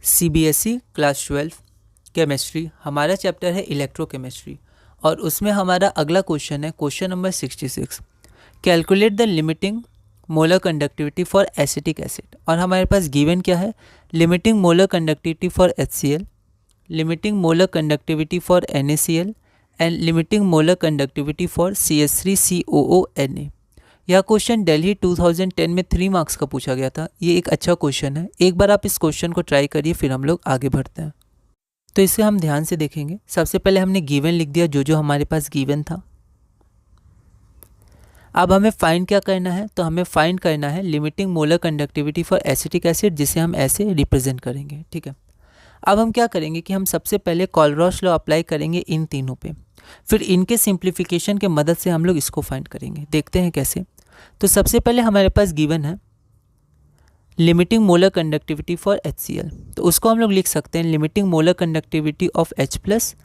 CBSE class 12 chemistry, हमारा chapter है electrochemistry और उसमें हमारा अगला क्वेश्चन है question number 66। Calculate the limiting molar conductivity for acetic acid. और हमारे पास गिवन क्या है, limiting molar conductivity for HCl, limiting molar conductivity for NaCl and limiting molar conductivity for CH3COONa। यह क्वेश्चन दिल्ली 2010 में 3 मार्क्स का पूछा गया था। ये एक अच्छा क्वेश्चन है, एक बार आप इस क्वेश्चन को ट्राई करिए, फिर हम लोग आगे बढ़ते हैं। तो इसे हम ध्यान से देखेंगे। सबसे पहले हमने गिवन लिख दिया, जो हमारे पास गिवन था। अब हमें फाइंड क्या करना है, तो हमें फाइंड करना है limiting molar conductivity for acetic acid, जिसे हम ऐसे रिप्रेजेंट करेंगे। ठीक है, अब हम क्या करेंगे कि हम सबसे पहले कोलरॉश लॉ अप्लाई करेंगे इन तीनों पे, फिर इनके सिंप्लीफिकेशन के मदद से हम लोग इसको फाइंड करेंगे। देखते हैं कैसे। तो सबसे पहले हमारे पास गिवन है limiting molar conductivity for HCl, तो उसको हम लोग लिख सकते हैं limiting molar conductivity of H plus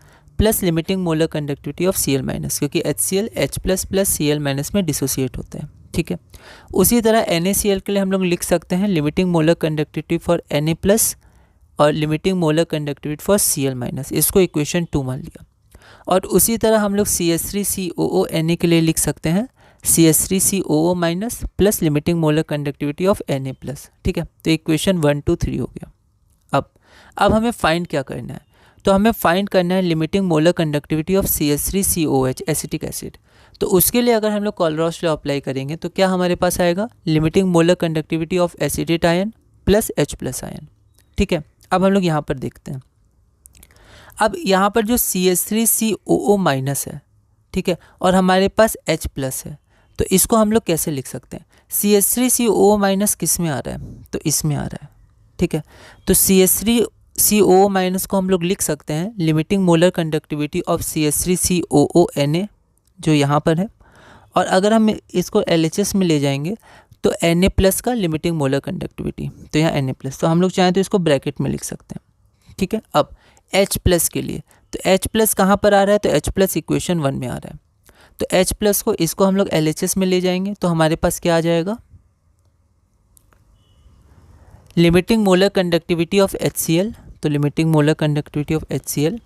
limiting molar conductivity of Cl minus, क्योंकि HCl H plus Cl minus में डिसोसिएट होता है। ठीक है, उसी तरह NaCl के लिए हम लोग लिख सकते हैं limiting molar conductivity for Na plus और limiting molar conductivity for Cl minus, इसको इक्वेशन 2 मान लिया। और उसी तरह हम लोग CH3COONa के लिए लिख सकते हैं CH3COO minus plus limiting molar conductivity of Na plus. ठीक है, तो इक्वेशन 1 2 3 हो गया। अब हमें फाइंड क्या करना है, तो हमें फाइंड करना है limiting molar conductivity of CH3COH acetic acid. तो उसके लिए अगर हम लोग कोलरॉश लॉ अप्लाई करेंगे तो क्या हमारे पास आएगा, limiting molar conductivity of acetate ion plus H plus ion. ठीक है, अब हम लोग यहाँ पर देखते हैं। अब यहाँ पर जो CH3COO माइनस है, ठीक है, और हमारे पास H प्लस है, तो इसको हम लोग कैसे लिख सकते हैं। CH3COO माइनस किस में आ रहा है, तो इसमें आ रहा है। ठीक है, तो CH3COO माइनस को हम लोग लिख सकते हैं limiting molar conductivity of CH3COONa, जो यहाँ पर है। और अगर हम इसको LHS में ले जाएंगे तो Na प्लस का लिमिटिंग मोलर कंडक्टिविटी, तो यहाँ Na प्लस, तो हम लोग चाहें तो इसको ब्रैकेट में लिख सकते हैं। ठीक है, अब H प्लस के लिए, तो H प्लस कहाँ पर आ रहा है, तो H प्लस इक्वेशन 1 में आ रहा है। तो H प्लस को इसको हम लोग LHS में ले जाएंगे तो हमारे पास क्या आ जाएगा, limiting molar conductivity of HCl, तो limiting molar conductivity of HCl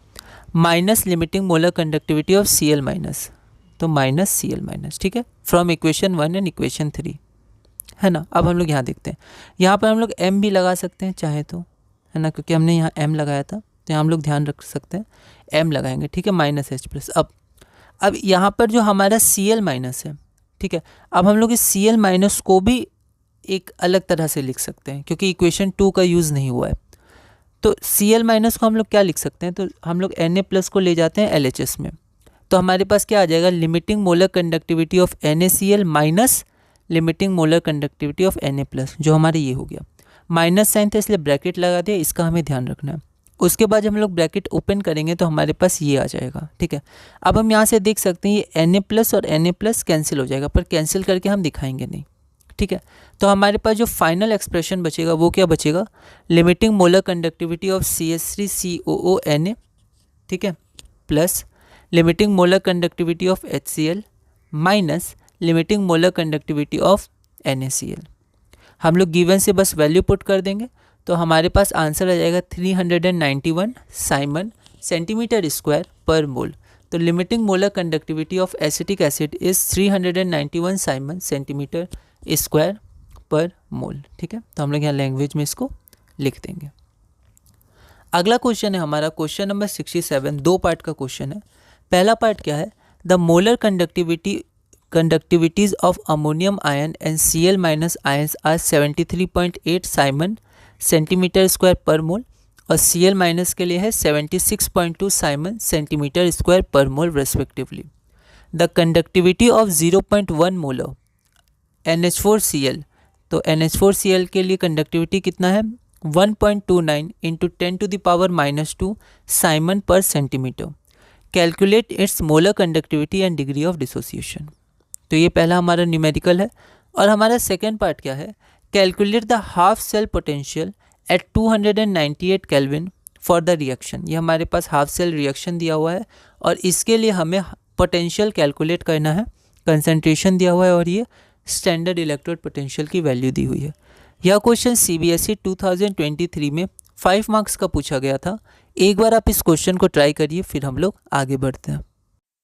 minus limiting molar conductivity of Cl minus, तो माइनस Cl माइनस। ठीक है, फ्रॉम इक्वेशन 1 एंड इक्वेशन 3, है ना। अब हम लोग यहाँ देखते हैं, यहाँ पर हम लोग M भी लगा सकते हैं चाहे तो, है ना, क्योंकि हमने यहाँ M लगाया था, तो यहाँ हम लोग ध्यान रख सकते हैं M लगाएंगे। ठीक है, माइनस H प्लस। अब यहाँ पर जो हमारा Cl माइनस है, ठीक है, अब हम लोग इस Cl माइनस को भी एक अलग तरह से लिख सकते हैं, क्योंकि इक्वेशन 2 का यूज़ नहीं हुआ है। तो Cl माइनस को हम लोग क्या लिख सकते हैं, तो हम लोग Na प्लस को ले जाते हैं LHS में, तो हमारे पास क्या आ जाएगा, limiting molar conductivity of NaCl minus limiting molar conductivity of Na plus, जो हमारे ये हो गया। माइनस साइन था इसलिए ब्रैकेट लगा दिया, इसका हमें ध्यान रखना है। उसके बाद हम लोग ब्रैकेट ओपन करेंगे तो हमारे पास ये आ जाएगा। ठीक है, अब हम यहाँ से देख सकते हैं ये Na प्लस और Na प्लस कैंसिल हो जाएगा, पर कैंसिल करके हम दिखाएंगे नहीं। ठीक है, तो हमारे पास जो फाइनल एक्सप्रेशन बचेगा वो क्या बचेगा, limiting molar conductivity of CH3COONa, ठीक है, plus limiting molar conductivity of HCl minus limiting molar conductivity of NaCl। हम लोग गिवन से बस वैल्यू पुट कर देंगे तो हमारे पास आंसर आ जाएगा 391 साइमन सेंटीमीटर स्क्वायर पर मोल। तो limiting molar conductivity of acetic acid is 391 Simon centimetre square per मोल। ठीक है, तो हम लोग यहाँ लैंग्वेज में इसको लिख देंगे। अगला क्वेश्चन है हमारा क्वेश्चन नंबर 67, 2 पार्ट का क्वेश्चन है। पहला पार्ट क्या है, the molar conductivities of ammonium ion and Cl minus ions are 73.8 siemens centimetre square per mole, और Cl माइनस के लिए है 76.2 Simon centimetre square per mole respectively. The conductivity of 0.1 molar NH4Cl, तो NH4Cl के लिए conductivity कितना है, 1.29 into 10⁻⁻² siemens per centimetre. Calculate its molar conductivity and degree of dissociation. तो ये पहला हमारा न्यूमेरिकल है। और हमारा सेकेंड पार्ट क्या है, calculate the half cell potential at 298 kelvin for the reaction. ये हमारे पास हाफ सेल रिएक्शन दिया हुआ है और इसके लिए हमें पोटेंशियल कैलकुलेट करना है, कंसंट्रेशन दिया हुआ है और ये स्टैंडर्ड इलेक्ट्रोड पोटेंशियल की वैल्यू दी हुई है। यह क्वेश्चन CBSE 2023 में 5 मार्क्स का पूछा गया था। एक बार आप इस क्वेश्चन को ट्राई करिए, फिर हम लोग आगे बढ़ते हैं।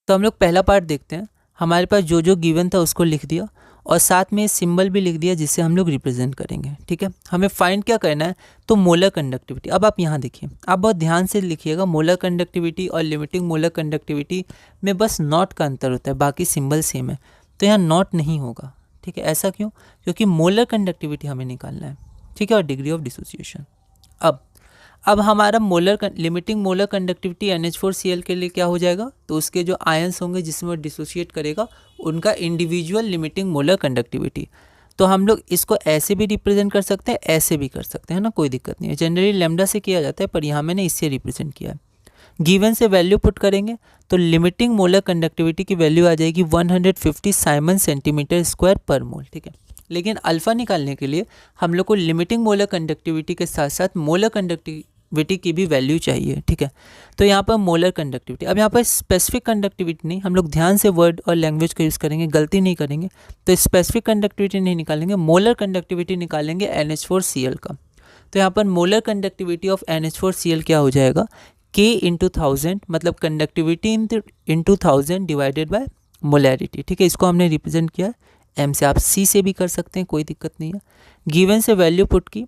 तो हम लोग पहला पार्ट देखते हैं। हमारे पास जो जो गिवन था उसको लिख दिया और साथ में सिंबल भी लिख दिया जिससे हम लोग रिप्रेजेंट करेंगे। ठीक है, हमें फाइंड क्या करना है, तो मोलर कंडक्टिविटी। अब आप यहाँ देखिए, आप बहुत ध्यान से लिखिएगा, मोलर कंडक्टिविटी और लिमिटिंग मोलर कंडक्टिविटी में बस नॉट का अंतर होता है, बाकी सिंबल सेम है, तो यहाँ नॉट नहीं होगा। ठीक है, ऐसा क्यों, क्योंकि मोलर कंडक्टिविटी हमें निकालना है। ठीक है, और डिग्री ऑफ डिसोसिएशन। अब हमारा लिमिटिंग मोलर कंडक्टिविटी NH4Cl के लिए क्या हो जाएगा, तो उसके जो आयंस होंगे जिसमें वो डिसोशिएट करेगा उनका इंडिविजुअल लिमिटिंग मोलर कंडक्टिविटी। तो हम लोग इसको ऐसे भी रिप्रेजेंट कर सकते हैं, ऐसे भी कर सकते हैं ना, कोई दिक्कत नहीं है। जनरली लैम्डा से किया जाता है, पर यहाँ मैंने इससे रिप्रेजेंट किया है। गिवन से वैल्यू पुट करेंगे तो लिमिटिंग मोलर कंडक्टिविटी की वैल्यू आ जाएगी 150 साइमन सेंटीमीटर स्क्वायर पर मोल। ठीक है, लेकिन अल्फ़ा निकालने के लिए हम लोग को लिमिटिंग मोलर कंडक्टिविटी के साथ साथ मोलर कंडक्टिविटी की भी वैल्यू चाहिए। ठीक है, तो यहाँ पर मोलर कंडक्टिविटी, अब यहाँ पर स्पेसिफिक कंडक्टिविटी नहीं, हम लोग ध्यान से वर्ड और लैंग्वेज का यूज़ करेंगे, गलती नहीं करेंगे। तो स्पेसिफिक कंडक्टिविटी नहीं निकालेंगे, मोलर कंडक्टिविटी निकालेंगे NH4Cl का। तो यहाँ पर मोलर कंडक्टिविटी ऑफ NH4Cl क्या हो जाएगा, K इंटू 1000, मतलब conductivity into 1000 divided by molarity. ठीक है, इसको हमने रिप्रेजेंट किया M से, आप C से भी कर सकते हैं, कोई दिक्कत नहीं है। गिवन से वैल्यू पुट की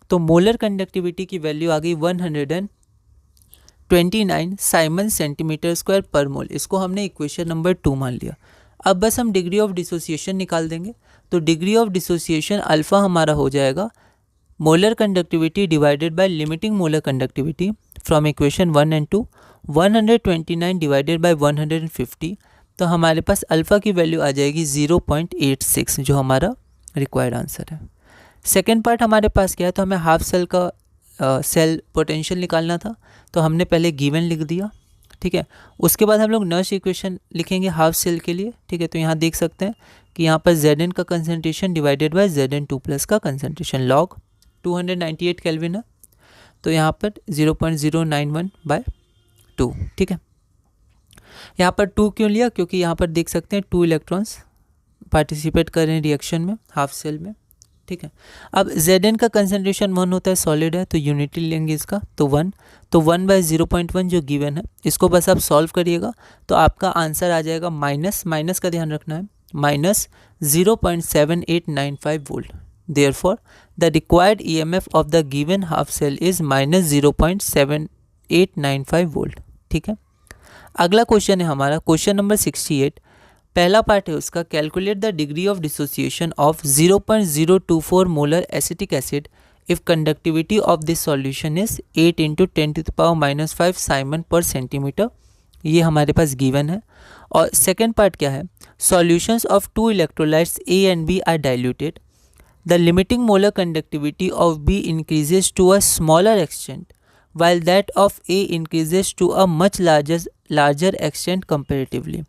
तो मोलर कंडक्टिविटी की वैल्यू आ गई 129 साइमन सेंटीमीटर स्क्वायर पर मोल। इसको हमने इक्वेशन नंबर 2 मान लिया। अब बस हम डिग्री ऑफ डिसोसिएशन निकाल देंगे। तो डिग्री ऑफ डिसोसिएशन अल्फ़ा हमारा हो जाएगा molar conductivity divided by limiting molar conductivity from equation 1 and 2, 129 divided by 150। तो हमारे पास अल्फ़ा की वैल्यू आ जाएगी 0.86, जो हमारा रिक्वायर्ड आंसर है। सेकेंड पार्ट हमारे पास क्या है, तो हमें हाफ सेल का सेल पोटेंशियल निकालना था। तो हमने पहले गिवन लिख दिया। ठीक है, उसके बाद हम लोग नर्स इक्वेशन लिखेंगे हाफ सेल के लिए। ठीक है, तो यहाँ देख सकते हैं कि यहाँ पर Zn का कंसनट्रेशन डिवाइडेड बाय Zn2+ का कंसनट्रेशन लॉग 298 केल्विन है, तो यहाँ पर 0.091/2। ठीक है, यहाँ पर 2 क्यों लिया, क्योंकि यहाँ पर देख सकते हैं 2 इलेक्ट्रॉन्स पार्टिसिपेट कर रहे हैं रिएक्शन में हाफ सेल में। ठीक है, अब Zn का कंसनट्रेशन 1 होता है, सॉलिड है, तो यूनिटी लेंगे इसका, तो 1, तो 1/0.1 जो गिवन है, इसको बस आप सॉल्व करिएगा तो आपका आंसर आ जाएगा माइनस का ध्यान रखना है, -0.7895 volt. Therefore the required EMF of the given half cell is -0.7895 volt. ठीक है, अगला क्वेश्चन है हमारा क्वेश्चन नंबर 68। पहला पार्ट है उसका, calculate the degree of dissociation of 0.024 molar acetic acid if conductivity of this solution is 8 × 10⁻⁻5 Simon per centimetre. ये हमारे पास गिवन है। और सेकेंड पार्ट क्या है, solutions of 2 electrolytes A and B are diluted, the limiting molar conductivity of B increases to a smaller extent while that of A increases to a much larger extent comparatively.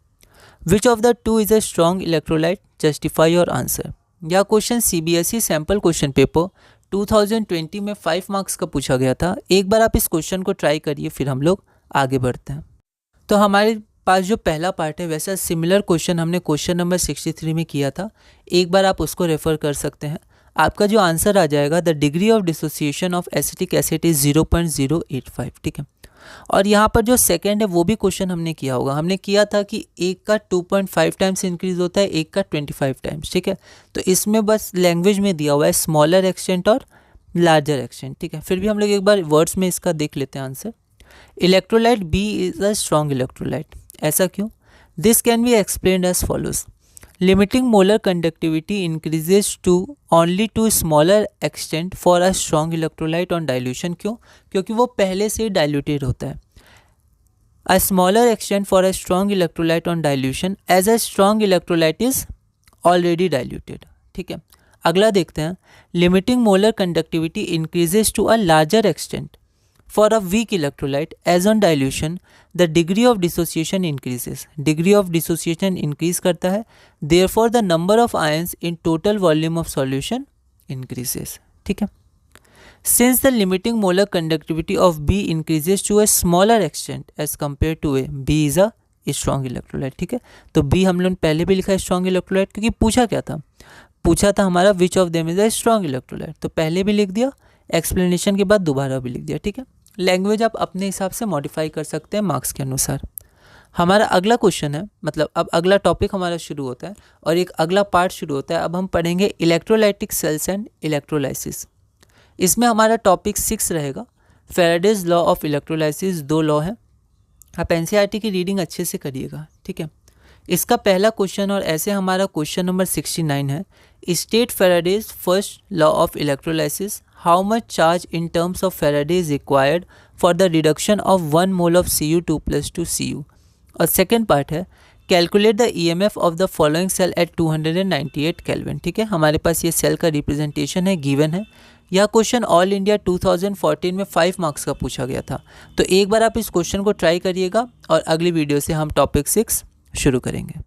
Which of the two is a strong electrolyte? Justify your answer. यह question CBSE sample question paper 2020 में 5 marks का पूछा गया था। एक बार आप इस question को ट्राई करिए, फिर हम लोग आगे बढ़ते हैं। तो हमारे पास जो पहला पार्ट है वैसा सिमिलर क्वेश्चन हमने क्वेश्चन नंबर 63 में किया था, एक बार आप उसको रेफर कर सकते हैं। आपका जो आंसर आ जाएगा, the degree of dissociation of acetic acid is 0.085। ठीक है, और यहाँ पर जो सेकंड है वो भी क्वेश्चन हमने किया होगा। हमने किया था कि एक का 2.5 टाइम्स इंक्रीज होता है, एक का 25 टाइम्स। ठीक है, तो इसमें बस लैंग्वेज में दिया हुआ है स्मॉलर एक्सटेंट और लार्जर एक्सटेंट। ठीक है, फिर भी हम लोग एक बार वर्ड्स में इसका देख लेते हैं answer. Electrolyte B is a strong electrolyte, ऐसा क्यों? This can be explained as follows. Limiting molar conductivity increases to only to smaller extent for a strong electrolyte on dilution। क्यों? क्योंकि वो पहले से diluted होता है। A smaller extent for a strong electrolyte on dilution as a strong electrolyte is already diluted। ठीक है, अगला देखते हैं। Limiting molar conductivity increases to a larger extent for a weak electrolyte as on dilution the degree of dissociation increases। degree of dissociation increase करता है, therefore the number of ions in total volume of solution increases। ठीक है, since the limiting molar conductivity of B increases to a smaller extent as compared to A, B is a strong electrolyte। ठीक है, तो B हम लोग पहले भी लिखा है strong electrolyte, क्योंकि पूछा क्या था, पूछा था हमारा which of them is a strong electrolyte, तो पहले भी लिख दिया एक्सप्लेनेशन के बाद दोबारा भी लिख दिया, ठीक है। लैंग्वेज आप अपने हिसाब से मॉडिफाई कर सकते हैं मार्क्स के अनुसार। हमारा अगला क्वेश्चन है, मतलब अब अगला टॉपिक हमारा शुरू होता है और एक अगला पार्ट शुरू होता है। अब हम पढ़ेंगे इलेक्ट्रोलाइटिक सेल्स एंड इलेक्ट्रोलाइसिस। इसमें हमारा टॉपिक 6 रहेगा, Faraday's law of electrolysis. 2 law हैं, आप एनसीईआरटी की रीडिंग अच्छे से करिएगा, ठीक है। इसका पहला क्वेश्चन और ऐसे हमारा क्वेश्चन नंबर 69 है, state Faraday's first law of electrolysis, how much charge in terms of Faraday is required for the reduction of 1 mole of Cu2+2 Cu। और सेकेंड पार्ट है, calculate the EMF of the following cell at 298 kelvin, ठीक है। हमारे पास ये cell का representation है, given है। यह क्वेश्चन ऑल इंडिया 2014 में 5 मार्क्स का पूछा गया था। तो एक बार आप इस क्वेश्चन को ट्राई करिएगा और अगली वीडियो से हम टॉपिक 6 शुरू करेंगे।